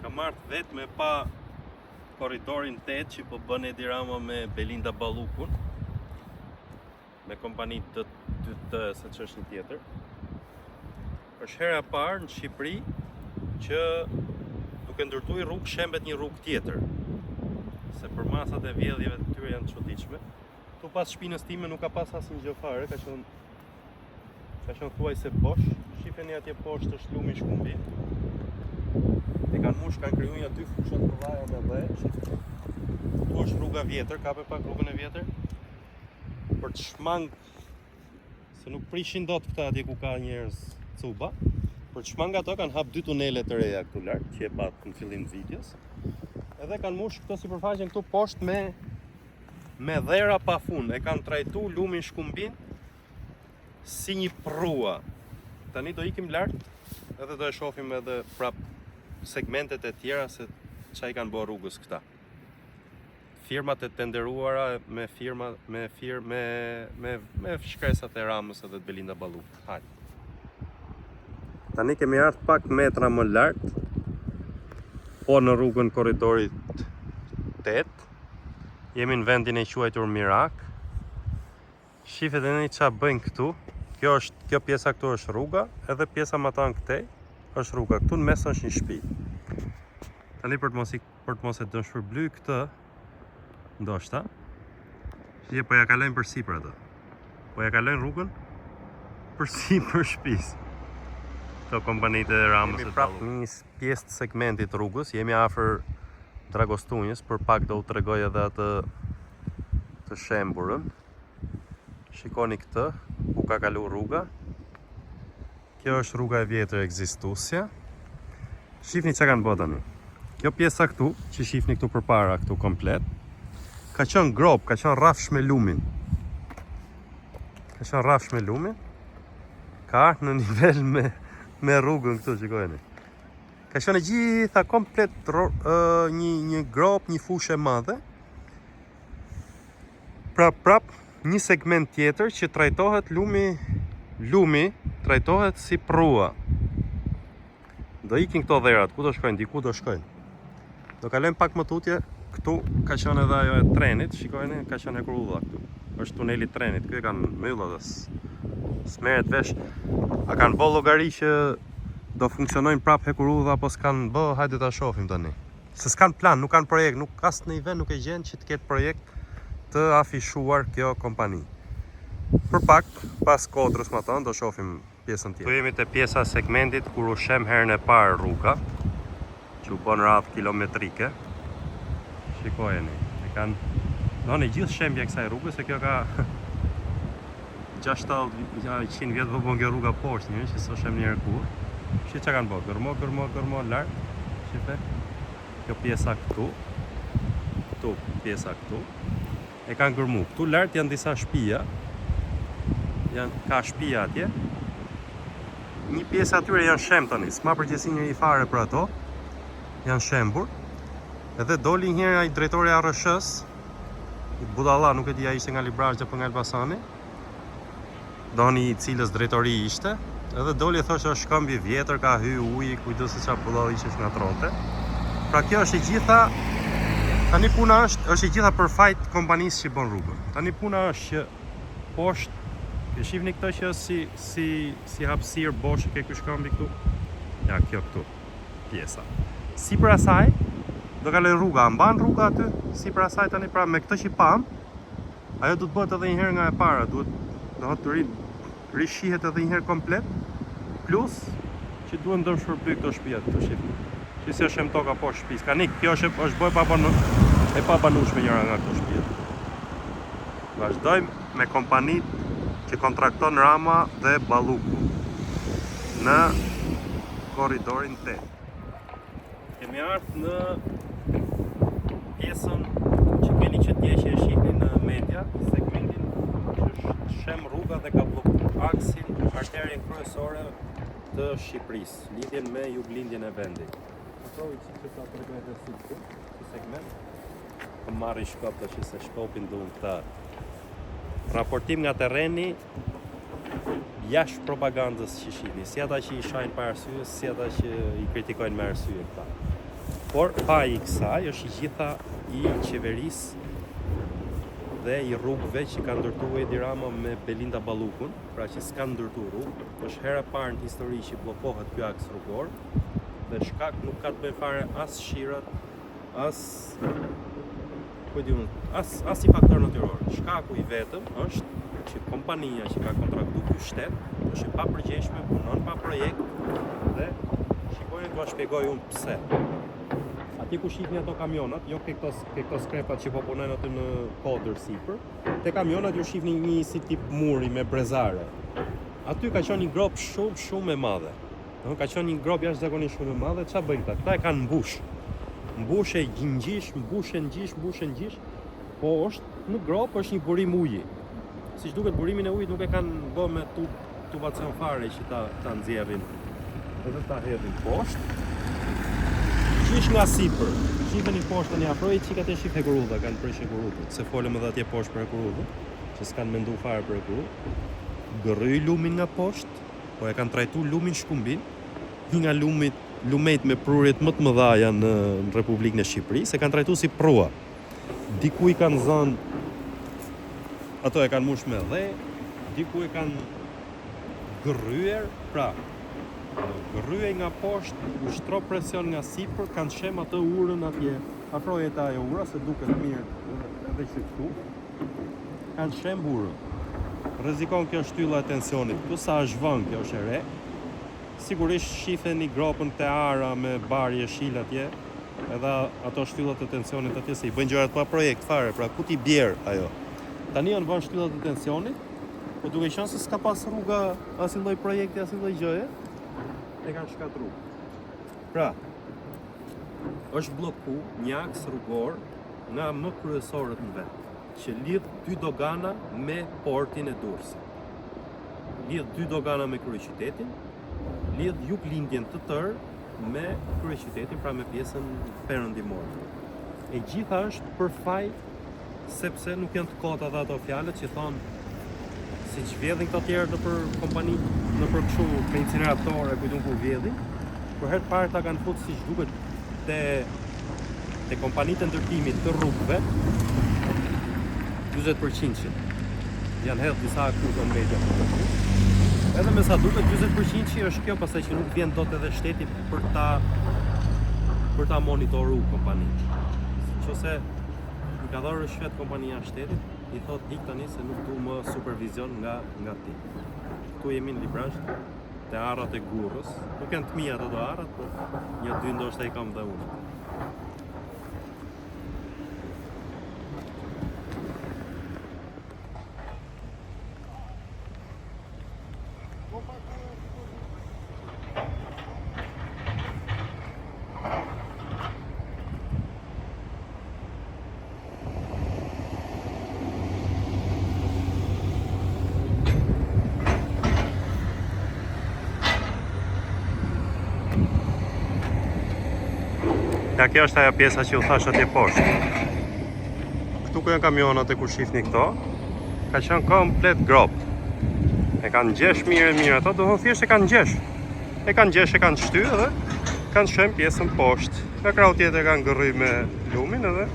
Kam marrë vetë me pa korridorin 8 që po bën Edi Rama me Belinda Ballukun, me kompani të se që është një tjetër. Është hera parë në Shqipëri që duke ndërtuar rrugë shembet një rrugë tjetër. Se për masat e vjedhjeve të tyre janë të çuditshme. Tu pas shpinës time nuk ka pas asnjë gjë fare, ka qenë thuajse bosh. Shifeni atje poshtë është lumi Shkumbi. E kanë mush, kanë krijuar aty fushat të mëdha me dhe. Tu është rruga vjetër, kape pak rrugën e vjetër. Për të shmang se nuk prishin dot këta atje ku ka njerëz cuba. Për të shmang ato kanë hap 2 tunele të reja këtu lart, që e pat në fillim të videos. Edhe kanë mush këto sipërfaqen këtu poshtë me dhera pa fund. E kanë trajtu lumin Shkumbin si një prua. Tani do ikim lart edhe do e shohim edhe prap segmentet e tjera se çai kanë bërë rrugës këta. Firmat e tenderuara me shkresat e Ramës edhe të Belinda Balluk. Hajde. Tani kemi ardhur pak metra më lart, po në rrugën korridorit 8. Jemi në vendin e quajtur Mirak. Shifet e një çfarë bëjnë këtu. Kjo pjesa këtu është rruga, edhe pjesa më tan këtej është rruga. Këtu në mes është një shtëpi. Tani për të mos e dëshpërbly këtë, ndoshta. Shije po ja kalojnë përsipër atë. Po ja kalojnë rrugën përsipër shtëpisë. Këto kompanitë e Ramës së prapë një pjesë të segmentit rrugës, jemi afër Dragostunjës, për pak do u tregoj edhe atë të shemburën. Shikoni këtë, ku ka kalu rruga. Kjo është rruga e vjetër ekzistuesja. Shifni çka kanë bërë tani. Kjo pjesa këtu, që shifni këtu përpara, këtu komplet, ka qenë grop, ka qenë rrafsh me lumin. Ka ardhur në nivel me rrugën këtu, shikojeni. Ka qenë gjitha komplet një grop, një fushë e madhe. Prap një segment tjetër që trajtohet lumi trajtohet si prua. Do ikin këto dherat, ku do shkojnë, diku do shkojnë. Do kalojmë pak më tutje, këtu ka qenë edhe ajo e trenit, shikojeni, ka qenë e kurudha këtu. Është tuneli i trenit, këtu e kanë mbyllë dhe s'merret vesh. A kanë bë llogari që do funksionojnë prap hekurudha apo s'kan bë, hajde ta shohim tani. Se s'kan plan, nuk kanë projekt, nuk as në një vend nuk e gjen që të ketë projekt të afishuar kjo kompani. Për pak, pas kodrës më tonë, do shohim pjesën tjetër. Tu jemi te pjesa e segmentit kur u shem herën e parë rruga, që u bën radhë kilometrike. Shikojeni, e kanë gjithë shembja kësaj rrugës, se kjo ka 600 vjet vë bën kjo rruga poshtë një, që s'o shem njerë kur. Shqe që kanë bërë, gërmo, lartë, shife. Kjo pjesa këtu, pjesa këtu, e kanë gërmu. Këtu lartë janë disa shtëpia, ka shtëpia atje. Një pjesë atyre janë shem tani, s'ma përgjithësi një fare për ato, janë shembur. Edhe doli njëra i drejtori ARSH-s, budalla, nuk e di a ishte nga Librazhja apo nga Elbasani, doni i cilës drejtori ishte. Edhe doli e thoshte është shkëmbi vjetër, ka hy uji, kujdo se çfarë bullall ishte nga tronte. Pra kjo është e gjitha, tani puna është e gjitha për fajt kompanisë që bën rrugën. Tani puna është që poshtë, e shihni këtë që është si hapësirë boshë ke ky shkëmbi këtu. Ja, kjo këtu pjesa. Sipër asaj do kaloj rruga, mban rruga aty, sipër asaj tani pra me këtë që pam, ajo do të bëhet edhe një herë nga e para, do të rishihet edhe një herë komplet, plus që duhen të shpërbly këto shtëpia këtu shifni. Që si është toka poshtë shtëpisë. Ka nik, kjo është e pabanueshme njëra nga këto shtëpi. Vazhdojmë me kompanitë që kontrakton Rama dhe Balluku në korridorin 8. Kemi ardhur në pjesën që keni që dje që e shihni në media, segmentin që shem rruga dhe ka bllokuar aksin arterien kryesore të Shqipërisë, lidhjen me juglindjen e vendit. Provi që sa tregoj të këtu, segment. Kam marrë shkop tash se shkopin duan këta. Raportim nga terreni jashtë propagandës që shihni, si ata që i shajnë pa arsye, si ata që i kritikojnë me arsye këta. Por paji i kësaj është i gjitha i qeverisë dhe i rrugëve që ka ndërtuar Edi Rama me Belinda Ballukun, pra që s'ka ndërtuar rrugë. Është hera e parë në histori që bllokohet ky aks rrugor dhe shkak nuk ka të bëjë fare as shirat, as i faktor natyror. Shkaku i vetëm është që kompania që ka kontraktuar ky shtet është e papërgjegjshme, punon pa projekt dhe shikojeni do ta shpjegoj unë pse. Ti ku shihni ato kamionat, jo ke këto skrepat që po punojnë aty në kodër sipër, te kamionat ju shihni një si tip muri me brezare. Aty ka qenë një grop shumë e madhe. Ka qenë një grop jashtëzakonisht shumë e madhe. Çfarë bëjnë këta? Këta e kanë mbush. Mbushë ngjish, po është në grop është një burim uji. Siç duket burimin e ujit nuk e kanë bërë me tubacion fare që ta nxjerrin. Edhe ta hedhin poshtë. Qish nga sipër, shifeni poshtë një afroj, qikat e shif Hekurudha, kanë prish Hekurudhën, se folëm edhe atje poshtë për Hekurudhën, që s'kanë mendu fare për Hekurudhën. Gërryj lumin nga poshtë, po e kanë trajtu lumin shkumbin, një nga lumet me prurjet më të mëdha në Republikën e Shqipërisë, e kanë trajtu si prua. Diku i kanë zënë, ato e kanë mush me dhe, diku e kanë gërryer, pra, gërryej nga poshtë, ushtro presion nga sipër, kanë shem atë urën atje. Afrojet ajo ura, se duket mirë edhe që këtu. Kanë shem urën. Rrezikon kjo shtylla e tensionit. Këtu sa është vënë, kjo është e re. Sigurisht shifeni gropën te ara me barje shil atje, edhe ato shtyllat e tensionit atje se i bëjnë gjërat pa projekt fare, pra ku ti bjerë ajo. Tani janë vënë shtyllat e tensionit, po duke qenë se s'ka pas rruga asnjë lloj projekti, asnjë lloj gjëje. E kanë shkatru. Pra, është bloku një aks rrugor nga më kryesorët në vetë, që lidh dy dogana me portin e Durrësit. Lidh dy dogana me kryeqytetin, lidh juglindjen të tërë me kryeqytetin, pra me pjesën perëndimore. E gjitha është për faj, sepse nuk janë të kota dhe ato fjalët që thonë si që vjedhin këto tjerë në për kompani, në për këshu me incineratore, kujtun kur vjedhin, për herë parë ta kanë futë si që duket te kompanitë e ndërtimit të rrugëve, 20% janë hedhë disa akuzë në media. Edhe me sa duket 20% është kjo, pastaj që nuk vjen dot edhe shteti për ta monitoru kompaninë. Qose i ka dhënë rishfet kompania shtetit, i thot dik tani se nuk du më supervizion nga ti. Tu jemi në Librazh, te arrat e Gurrës. Nuk janë të mia ato arrat, por një dy ndoshta i kam dhe unë. Ja, kjo është ajo pjesa që u thash atje poshtë. Këtu ku janë kamionat e ku shifni këto, ka qenë komplet grop. E kanë gjesh mirë ato, do të thjesht e kanë gjesh. E kanë shty edhe kanë shem pjesën poshtë. Nga krau tjetër kanë gërry me lumin edhe